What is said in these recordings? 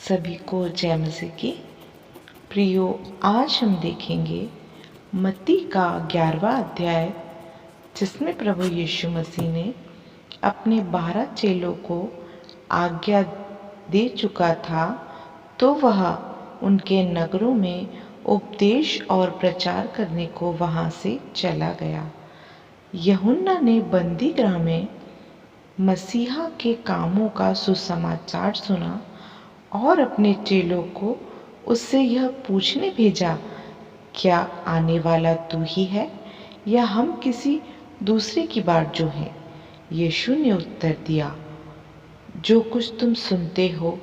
सभी को जय मसीह की। प्रियो, आज हम देखेंगे मत्ती का 11वां अध्याय, जिसमें प्रभु यीशु मसीह ने अपने 12 चेलों को आज्ञा दे चुका था, तो वह उनके नगरों में उपदेश और प्रचार करने को वहां से चला गया। यूहन्ना ने बंदी गृह में मसीहा के कामों का सुसमाचार सुना और अपने चेलों को उससे यह पूछने भेजा, क्या आने वाला तू ही है या हम किसी दूसरे की बाट जो है? यीशु ने उत्तर दिया, जो कुछ तुम सुनते हो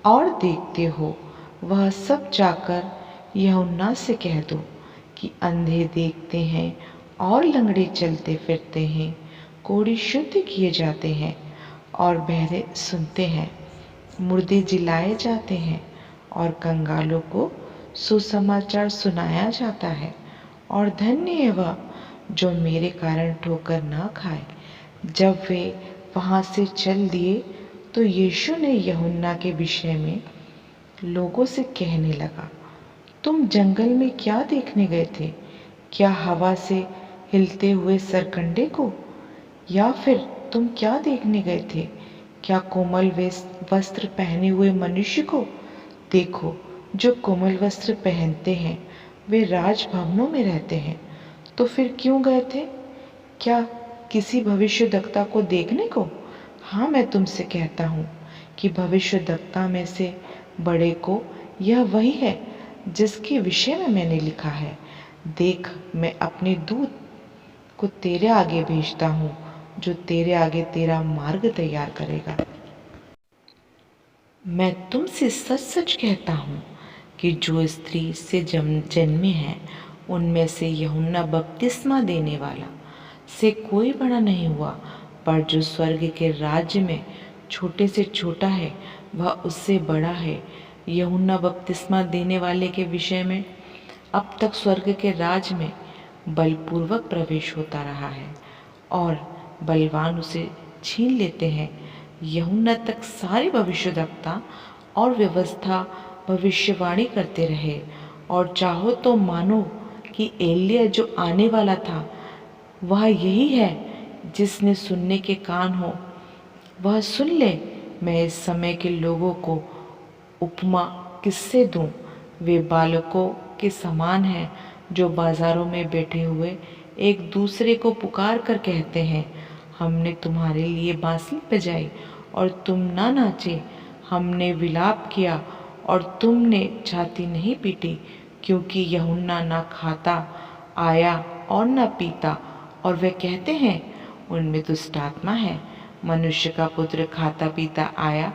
और देखते हो वह सब जाकर यूहन्ना से कह दो कि अंधे देखते हैं और लंगड़े चलते फिरते हैं, कोढ़ी शुद्ध किए जाते हैं और बहरे सुनते हैं, मुर्दे जिलाए जाते हैं और कंगालों को सुसमाचार सुनाया जाता है। और धन्य है वह जो मेरे कारण ठोकर ना खाए। जब वे वहां से चल दिए तो यीशु ने यूहन्ना के विषय में लोगों से कहने लगा, तुम जंगल में क्या देखने गए थे? क्या हवा से हिलते हुए सरकंडे को? या फिर तुम क्या देखने गए थे? क्या कोमल वस्त्र पहने हुए मनुष्य को? देखो, जो कोमल वस्त्र पहनते हैं वे राजभवनों में रहते हैं। तो फिर क्यों गए थे? क्या किसी भविष्यद्वक्ता को देखने को? हाँ, मैं तुमसे कहता हूँ कि भविष्यद्वक्ता में से बड़े को यह वही है जिसके विषय में मैंने लिखा है, देख, मैं अपने दूत को तेरे आगे भेजता हूँ, जो तेरे आगे तेरा मार्ग तैयार करेगा। मैं तुमसे सच सच कहता हूँ कि जो स्त्री से जन्मे हैं उनमें से यूहन्ना बपतिस्मा देने वाला से कोई बड़ा नहीं हुआ, पर जो स्वर्ग के राज्य में छोटे से छोटा है वह उससे बड़ा है। यूहन्ना बपतिस्मा देने वाले के विषय में अब तक स्वर्ग के राज्य में बलपूर्वक प्रवेश होता रहा है और बलवान उसे छीन लेते हैं। यूहन्ना तक सारे भविष्यद्वक्ता और व्यवस्था भविष्यवाणी करते रहे, और चाहो तो मानो कि एलिय्याह जो आने वाला था वह यही है। जिसने सुनने के कान हो वह सुन ले। मैं इस समय के लोगों को उपमा किससे दूं? वे बालकों के समान हैं जो बाजारों में बैठे हुए एक दूसरे को पुकार कर कहते हैं, हमने तुम्हारे लिए बांसुरी बजाई और तुम ना नाचे, हमने विलाप किया और तुमने छाती नहीं पीटी। क्योंकि यूहन्ना ना खाता आया और न पीता, और वे कहते हैं उनमें दुष्ट आत्मा है। मनुष्य का पुत्र खाता पीता आया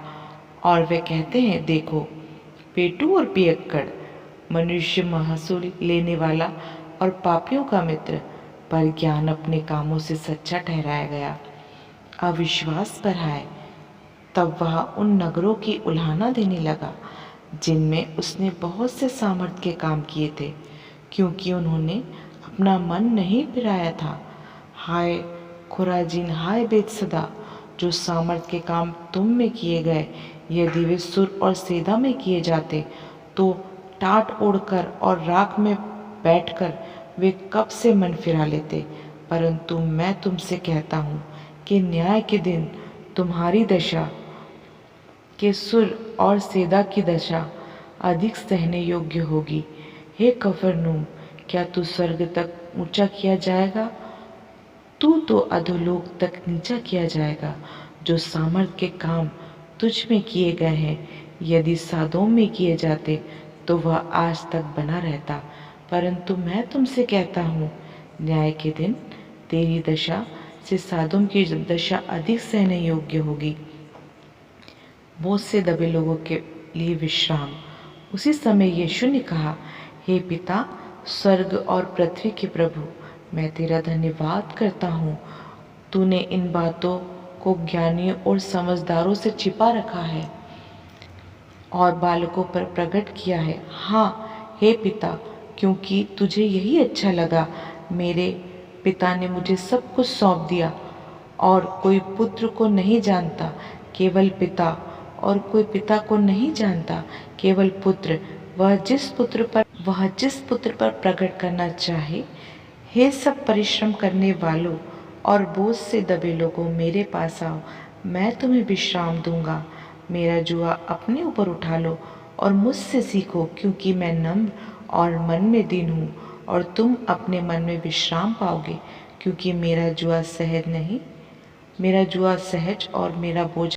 और वे कहते हैं, देखो पेटू और पियक्कड़, मनुष्य महसूल लेने वाला और पापियों का मित्र। पर ज्ञान अपने कामों से सच्चा ठहराया गया, अविश्वास पर है। तब वह उन नगरों की उल्हाना देने लगा जिनमें उसने बहुत से सामर्थ के काम किए थे, क्योंकि उन्होंने अपना मन नहीं फिराया था। हाय खुराजीन, हाय बेतसदा, जो सामर्थ के काम तुम में किए गए, यदि वे सुर और सेदा में किए जाते तो टाट ओढ़कर और राख में बैठकर वे कब से मन फिरा लेते। परंतु मैं तुमसे कहता हूँ कि न्याय के दिन तुम्हारी दशा के सुर और सेदा की दशा अधिक सहने योग्य होगी। हे कफरनहूम, क्या तू स्वर्ग तक ऊंचा किया जाएगा? तू तो अधोलोक तक नीचा किया जाएगा। जो सामर्थ के काम तुझ में किए गए हैं, यदि सादोम में किए जाते तो वह आज तक बना रहता। परंतु मैं तुमसे कहता हूँ, न्याय के दिन तेरी दशा से सादोम की दशा अधिक सहने योग्य होगी। बोझ से दबे लोगों के लिए विश्राम। उसी समय यीशु ने कहा, हे पिता, स्वर्ग और पृथ्वी के प्रभु, मैं तेरा धन्यवाद करता हूँ। तूने इन बातों को ज्ञानियों और समझदारों से छिपा रखा है और बालकों पर प्रकट किया है। हाँ हे पिता, क्योंकि तुझे यही अच्छा लगा। मेरे पिता ने मुझे सब कुछ सौंप दिया और कोई पुत्र को नहीं जानता, केवल पिता, और कोई पिता को नहीं जानता, केवल पुत्र, वह जिस पुत्र पर प्रकट करना चाहे। हे सब परिश्रम करने वालों और बोझ से दबे लोगों, मेरे पास आओ, मैं तुम्हें विश्राम दूंगा। मेरा जुआ अपने ऊपर उठा लो और मुझसे सीखो, क्योंकि मैं नम्र और मन में दीन हूँ, और तुम अपने मन में विश्राम पाओगे। क्योंकि मेरा जुआ सहज और मेरा बोझ